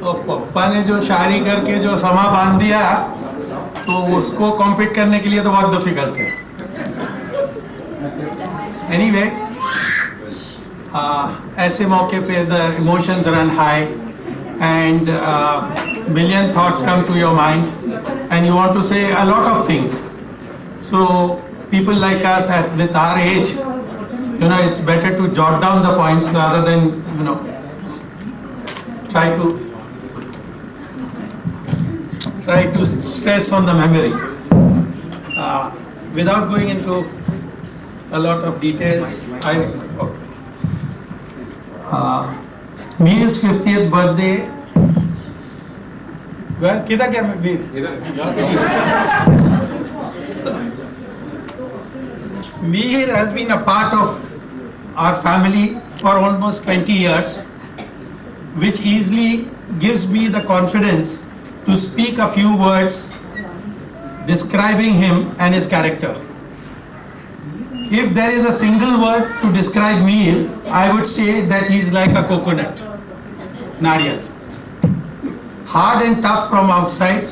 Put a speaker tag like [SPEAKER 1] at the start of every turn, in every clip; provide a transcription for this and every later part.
[SPEAKER 1] तो पप्पा ने जो शादी करके जो समा बांध दिया, तो उसको कॉम्पीट करने के लिए तो बहुत डिफिकल्ट है. एनीवे, ऐसे मौके पे the emotions run high and million thoughts come to your mind and you want to say a lot of things. So people like us with our age, it's better to jot down the points rather than try to stress on the memory. Without going into a lot of details, Mir's 50th birthday. किधर क्या Mir? Mir has been a part of our family for almost 20 years, which easily gives me the confidence to speak a few words describing him and his character. If there is a single word to describe Mir, I would say that he is like a coconut, nariyal. Hard and tough from outside,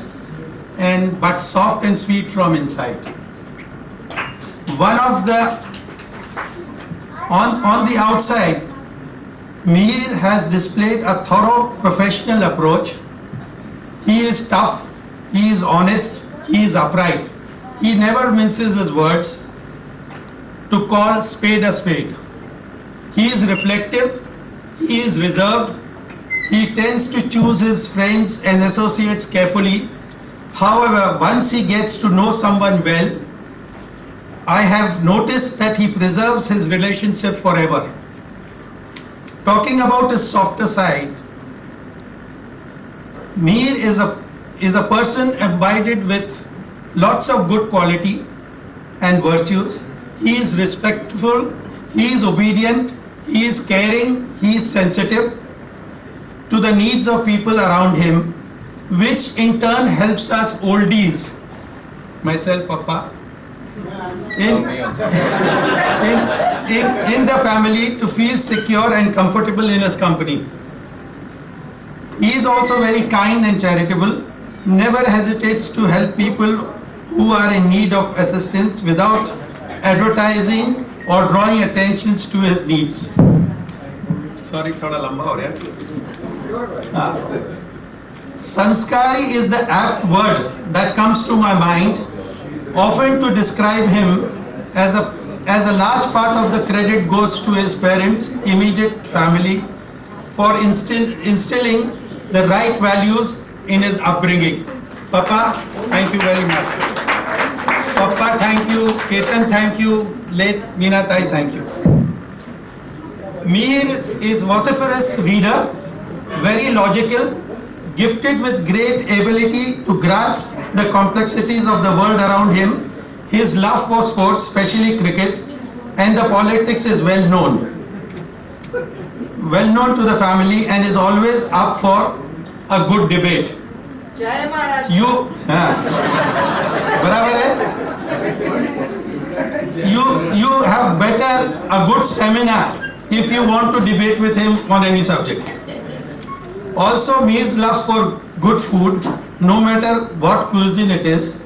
[SPEAKER 1] but soft and sweet from inside. On the outside, Mir has displayed a thorough professional approach. He is tough, he is honest, he is upright. He never minces his words to call spade a spade. He is reflective, he is reserved. He tends to choose his friends and associates carefully. However, once he gets to know someone well, I have noticed that he preserves his relationship forever. Talking about his softer side, Mir is a person imbibed with lots of good quality and virtues. He is respectful, he is obedient, he is caring, he is sensitive to the needs of people around him, which in turn helps us oldies, myself, Papa, in the family to feel secure and comfortable in his company. He is also very kind and charitable, never hesitates to help people who are in need of assistance without advertising or drawing attention to his needs. Sorry, thoda lamba ho raha hai. Sanskari is the apt word that comes to my mind, often to describe him as a large part of the credit goes to his parents, immediate family, for instilling the right values in his upbringing. Papa, thank you very much. Papa, thank you. Ketan, thank you. Late Meenatai, thank you. Mir is vociferous reader, very logical, gifted with great ability to grasp the complexities of the world around him. His love for sports, especially cricket, and the politics is well known to the family, and is always up for a good debate.
[SPEAKER 2] Jai Maharashtra.
[SPEAKER 1] बराबर है? You have a good stamina if you want to debate with him on any subject. Also, Mir's love for good food, no matter what cuisine it is,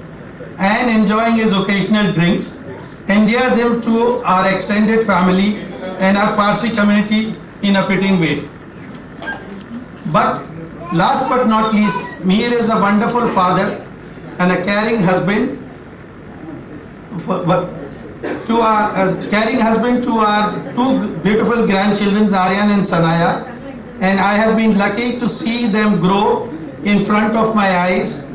[SPEAKER 1] and enjoying his occasional drinks, endears him to our extended family and our Parsi community in a fitting way. But last but not least, Mir is a wonderful father and a caring husband to our two beautiful grandchildren, Aryan and Sanaya. And I have been lucky to see them grow in front of my eyes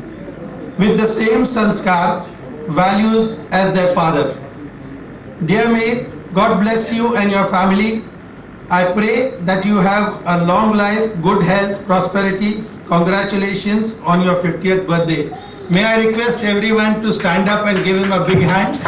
[SPEAKER 1] with the same sanskar values as their father. Dear Mir, God bless you and your family. I pray that you have a long life, good health, prosperity. Congratulations on your 50th birthday. May I request everyone to stand up and give him a big hand.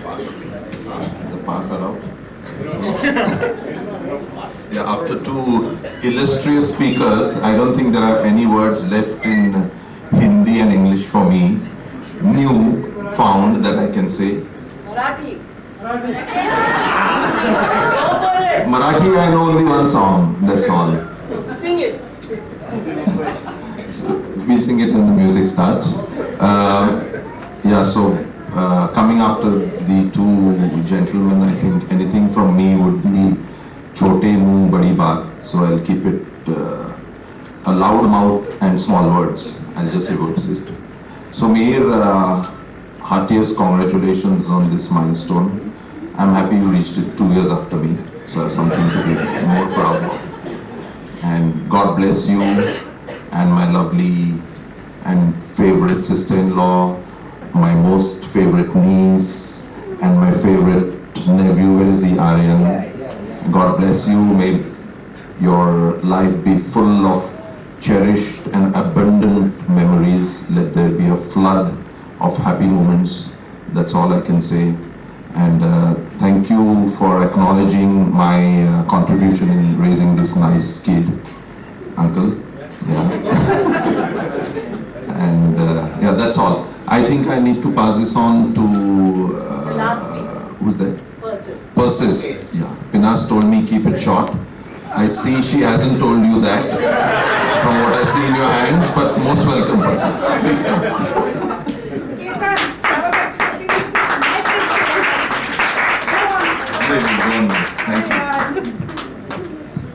[SPEAKER 2] The pass allowed? Yeah, after two illustrious speakers, I don't think there are any words left in Hindi and English for me, new, found, that I can say.
[SPEAKER 3] Marathi.
[SPEAKER 2] Marathi, I know only one song, that's all.
[SPEAKER 3] Sing it.
[SPEAKER 2] So, we'll sing it when the music starts. Coming after the two gentlemen, I think anything from me would be chote muh badi baat. So I'll keep it a loud mouth and small words. I'll just say good sister. So Mihir, heartiest congratulations on this milestone. I'm happy you reached it 2 years after me. So I have something to be more proud of. And God bless you and my lovely and favorite sister-in-law, my most favorite niece, and my favorite nephew. Where is he? Aryan. God bless you. May your life be full of cherished and abundant memories. Let there be a flood of happy moments. That's all I can say. And thank you for acknowledging my contribution in raising this nice kid, Uncle. Yeah. And that's all. I think I need to pass this on to
[SPEAKER 3] The last speaker.
[SPEAKER 2] who's that?
[SPEAKER 3] Persis.
[SPEAKER 2] Persis. Yeah. Pinas told me keep it short. I see she hasn't told you that from what I see in your hands, but most welcome, Persis. Please come.